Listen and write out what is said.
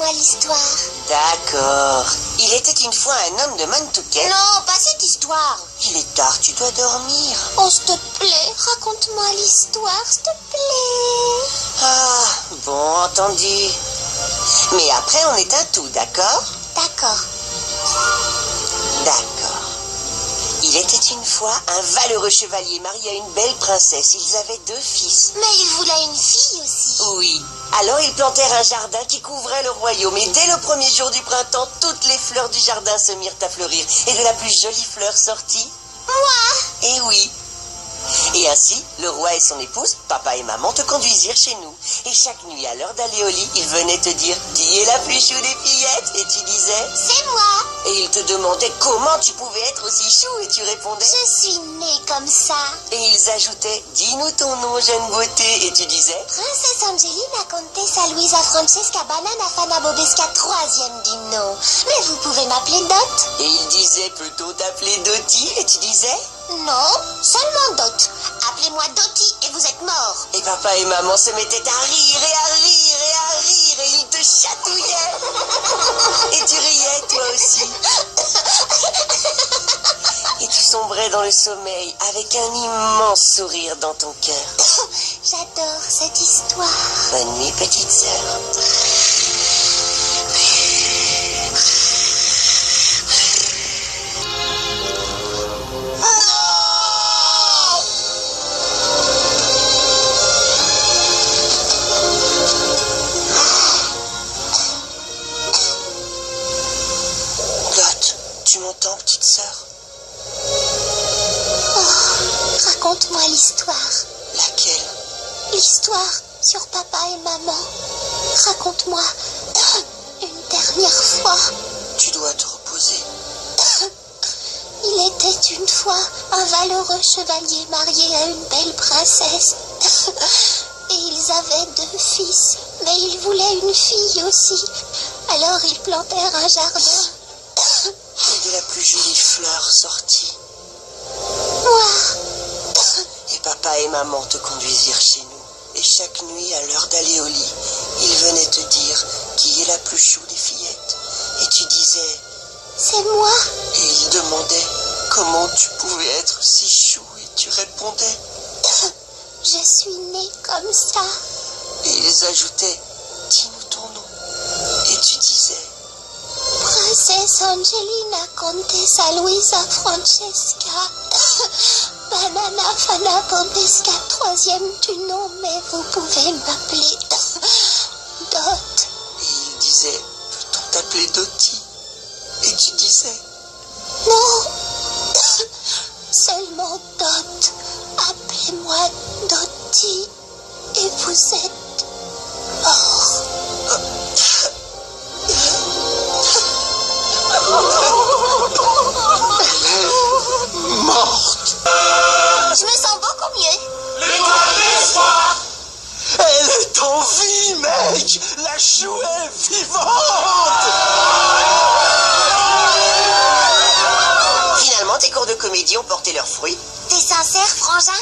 Raconte-moi l'histoire. D'accord. Il était une fois un homme de Nantucket. Non, pas cette histoire. Il est tard, tu dois dormir. Oh, s'il te plaît, raconte-moi l'histoire, s'il te plaît. Ah, bon, entendu. Mais après, on est un tout, d'accord? D'accord. D'accord. Il était une fois un valeureux chevalier marié à une belle princesse. Ils avaient 2 fils. Mais il voulait une fille aussi. Oui. Alors ils plantèrent un jardin qui couvrait le royaume. Et dès le premier jour du printemps, toutes les fleurs du jardin se mirent à fleurir. Et de la plus jolie fleur sortit. Moi? Eh oui. Et ainsi, le roi et son épouse, papa et maman, te conduisirent chez nous. Et chaque nuit, à l'heure d'aller au lit, ils venaient te dire « Qui est la plus chou des fillettes ?» Et tu disais « C'est moi. » Et ils te demandaient comment tu pouvais être aussi chou. Et tu répondais « Je suis née comme ça. » Et ils ajoutaient « Dis-nous ton nom, jeune beauté. » Et tu disais « Princesse Angelina Contessa Luisa Francesca Banana Fana Bobesca, 3e du nom. Mais vous pouvez m'appeler Dot. » Et ils disaient plutôt t'appeler Dottie. Et tu disais Non, seulement Dot. Appelez-moi Dottie et vous êtes mort. Et papa et maman se mettaient à rire et à rire et à rire. Et ils te chatouillaient. Et tu riais toi aussi. Et tu sombrais dans le sommeil avec un immense sourire dans ton cœur. J'adore cette histoire. Bonne nuit, petite sœur. Dot, tu m'entends, petite sœur? Oh, raconte-moi l'histoire. Laquelle? L'histoire sur papa et maman. Raconte-moi une dernière fois. Tu dois te reposer. Il était une fois un valeureux chevalier marié à une belle princesse. Et ils avaient 2 fils, mais ils voulaient une fille aussi. Alors ils plantèrent un jardin. Et de la plus jolie fleur sortit. Moi, Et papa et maman te conduisirent chez nous. Et chaque nuit, à l'heure d'aller au lit, ils venaient te dire qui est la plus chou des fillettes. Et tu disais, c'est moi. et ils demandaient comment tu pouvais être si chou. Et tu répondais, Je suis née comme ça. et ils ajoutaient, dis-nous ton nom. Et tu disais, Princesse Angelina Contessa Luisa Francesca Banana Fana Bobesca, 3e du nom, mais vous pouvez m'appeler Dot. et ils disaient, peut-on t'appeler Dottie? Et tu disais, Non, seulement Dot. Appelez-moi Dottie et vous êtes mort. morte. Je me sens beaucoup mieux. L'étoile d'espoir! Elle est en vie, mec. La chou est vivante. Finalement, tes cours de comédie ont porté leurs fruits. T'es sincère, frangin?